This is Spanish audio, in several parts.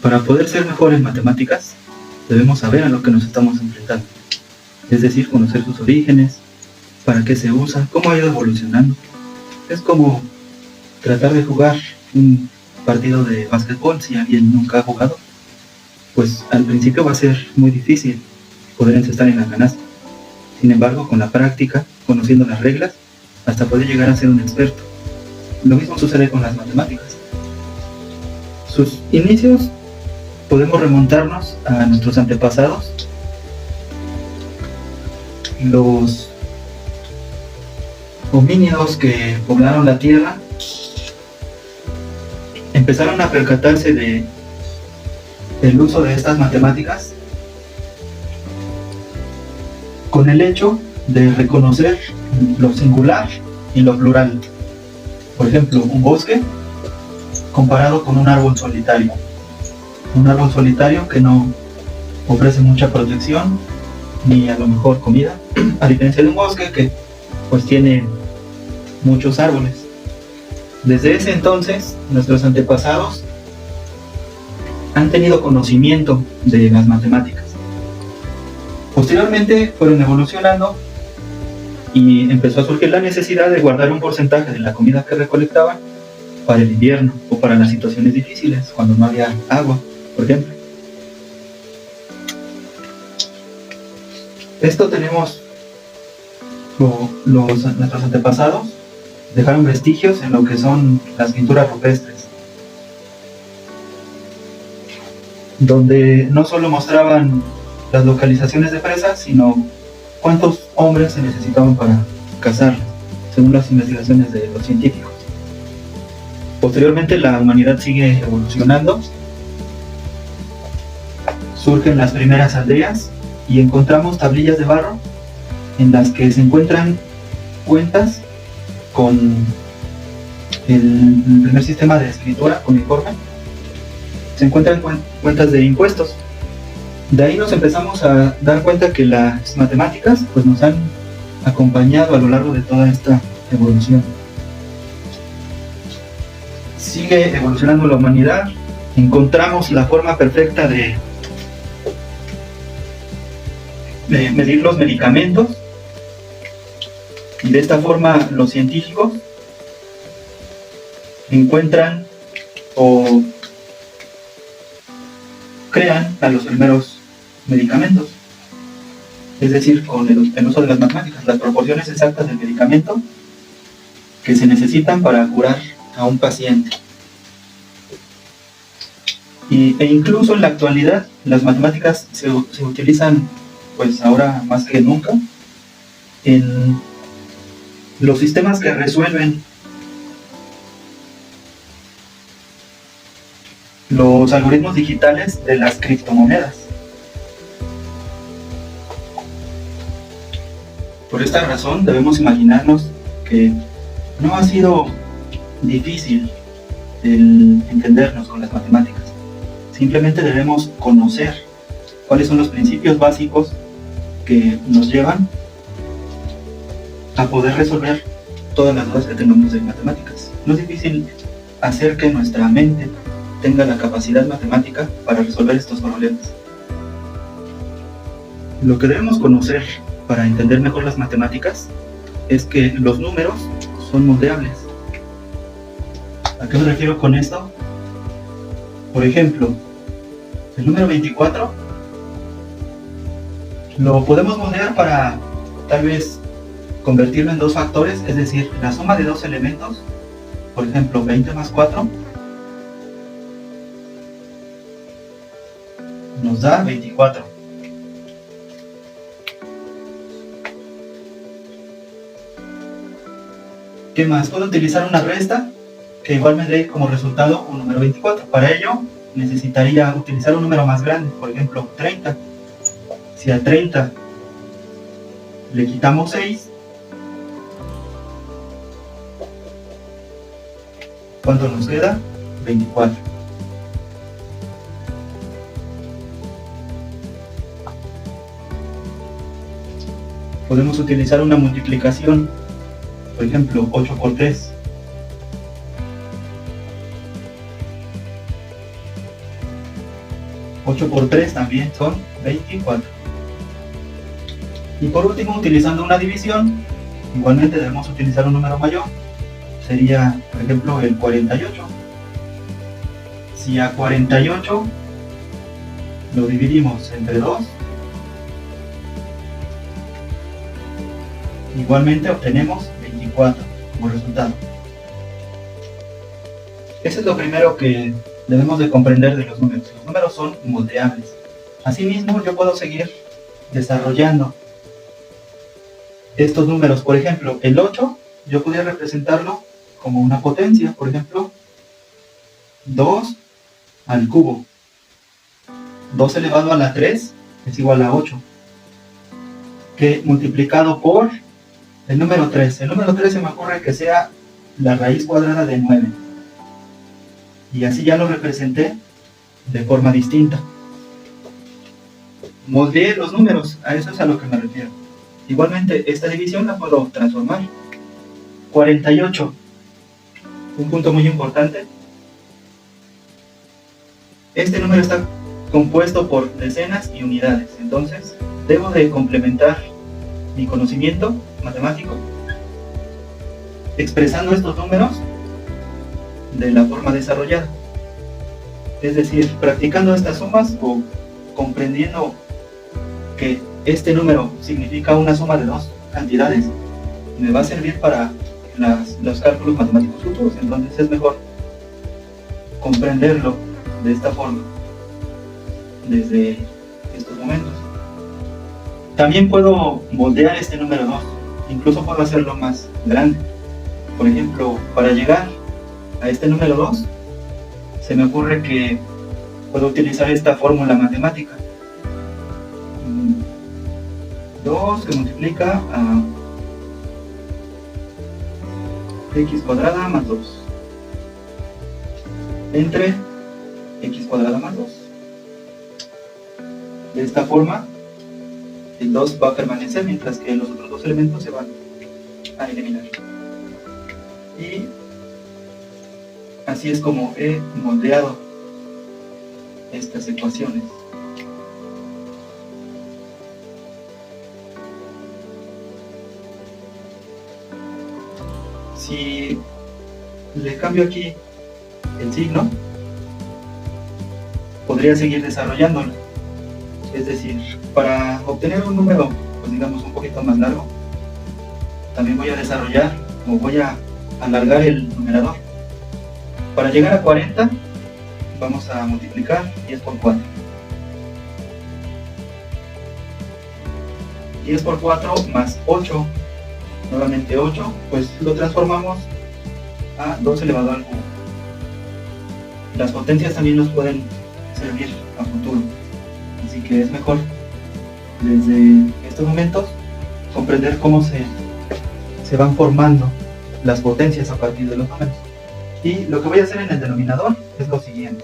Para poder ser mejor en matemáticas, debemos saber a lo que nos estamos enfrentando, es decir, conocer sus orígenes, para qué se usa, cómo ha ido evolucionando. Es como tratar de jugar un partido de básquetbol si alguien nunca ha jugado. Pues al principio va a ser muy difícil poder encestar en la canasta. Sin embargo, con la práctica, conociendo las reglas, hasta puede llegar a ser un experto. Lo mismo sucede con las matemáticas. Sus inicios podemos remontarnos a nuestros antepasados, los homínidos que poblaron la tierra empezaron a percatarse del uso de estas matemáticas con el hecho de reconocer lo singular y lo plural. Por ejemplo, un bosque comparado con un árbol solitario. Un árbol solitario que no ofrece mucha protección ni a lo mejor comida, a diferencia de un bosque que pues tiene muchos árboles. Desde ese entonces, nuestros antepasados han tenido conocimiento de las matemáticas. Posteriormente fueron evolucionando y empezó a surgir la necesidad de guardar un porcentaje de la comida que recolectaban para el invierno o para las situaciones difíciles, cuando no había agua, por ejemplo. Esto tenemos nuestros antepasados dejaron vestigios en lo que son las pinturas rupestres, donde no solo mostraban las localizaciones de presas, sino cuántos hombres se necesitaban para cazarlas, según las investigaciones de los científicos. Posteriormente la humanidad sigue evolucionando, surgen las primeras aldeas y encontramos tablillas de barro en las que se encuentran cuentas con el primer sistema de escritura cuneiforme. Se encuentran cuentas de impuestos. De ahí nos empezamos a dar cuenta que las matemáticas pues nos han acompañado a lo largo de toda esta evolución. Sigue evolucionando la humanidad, encontramos la forma perfecta de medir los medicamentos, y de esta forma los científicos encuentran o crean a los primeros medicamentos, es decir, con el uso de las matemáticas, las proporciones exactas del medicamento que se necesitan para curar a un paciente. E incluso en la actualidad las matemáticas se utilizan pues ahora más que nunca en los sistemas que resuelven los algoritmos digitales de las criptomonedas. Por esta razón debemos imaginarnos que no ha sido difícil el entendernos con las matemáticas. Simplemente debemos conocer cuáles son los principios básicos que nos llevan a poder resolver todas las dudas que tengamos de matemáticas. No es difícil hacer que nuestra mente tenga la capacidad matemática para resolver estos problemas. Lo que debemos conocer para entender mejor las matemáticas es que los números son moldeables. ¿A qué me refiero con esto? Por ejemplo, el número 24 lo podemos moldear para tal vez convertirlo en dos factores, es decir, la suma de dos elementos. Por ejemplo, 20 más 4 nos da 24. ¿Qué más? Puedo utilizar una resta que igual me dé como resultado un número 24. Para ello necesitaría utilizar un número más grande, por ejemplo 30. Si a 30 le quitamos 6, ¿cuánto nos queda? 24. Podemos utilizar una multiplicación, por ejemplo 8 por 3. 8 por 3 también son 24. Y por último, utilizando una división, igualmente debemos utilizar un número mayor. Sería, por ejemplo, el 48. Si a 48 lo dividimos entre 2, igualmente obtenemos 24 como resultado. Eso es lo primero que debemos de comprender de los números. Los números son moldeables. Asimismo, yo puedo seguir desarrollando estos números. Por ejemplo, el 8, yo podría representarlo como una potencia. Por ejemplo, 2 al cubo. 2 elevado a la 3 es igual a 8. Que multiplicado por el número 3. El número 3 se me ocurre que sea la raíz cuadrada de 9. Y así ya lo representé de forma distinta. Moldeé los números, a eso es a lo que me refiero. Igualmente, esta división la puedo transformar. 48. Un punto muy importante. Este número está compuesto por decenas y unidades. Entonces, debo de complementar mi conocimiento matemático expresando estos números de la forma desarrollada. Es decir, practicando estas sumas o comprendiendo que este número significa una suma de dos cantidades, me va a servir para los cálculos matemáticos futuros. Entonces es mejor comprenderlo de esta forma desde estos momentos. También puedo moldear este número 2, incluso puedo hacerlo más grande. Por ejemplo, para llegar a este número 2, se me ocurre que puedo utilizar esta fórmula matemática. 2 se multiplica a x cuadrada más 2 entre x cuadrada más 2. De esta forma, el 2 va a permanecer mientras que los otros dos elementos se van a eliminar. Y así es como he moldeado estas ecuaciones. Si le cambio aquí el signo, podría seguir desarrollándolo. Es decir, para obtener un número, pues digamos un poquito más largo, también voy a desarrollar o voy a alargar el numerador. Para llegar a 40, vamos a multiplicar 10 por 4. 10 por 4 más 8, nuevamente 8, pues lo transformamos a 2 elevado al cubo. Las potencias también nos pueden servir a futuro, así que es mejor desde estos momentos comprender cómo se van formando las potencias a partir de los números. Y lo que voy a hacer en el denominador es lo siguiente: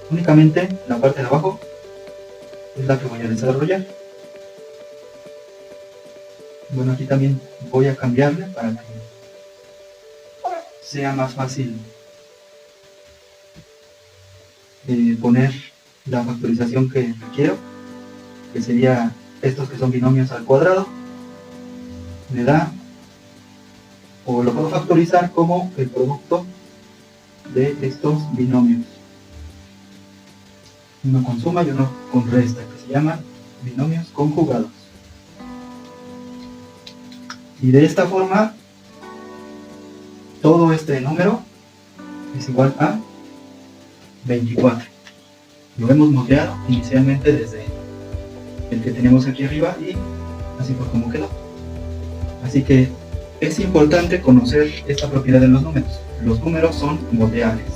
únicamente la parte de abajo es la que voy a desarrollar. Bueno, aquí también voy a cambiarle para que sea más fácil poner la factorización que requiero, que sería estos que son binomios al cuadrado. Me da, o lo puedo factorizar como el producto de estos binomios, uno con suma y uno con resta, que se llaman binomios conjugados. Y de esta forma, todo este número es igual a 24. Lo hemos moldeado inicialmente desde el que tenemos aquí arriba y así fue como quedó. Así que es importante conocer esta propiedad de los números. Los números son moldeables.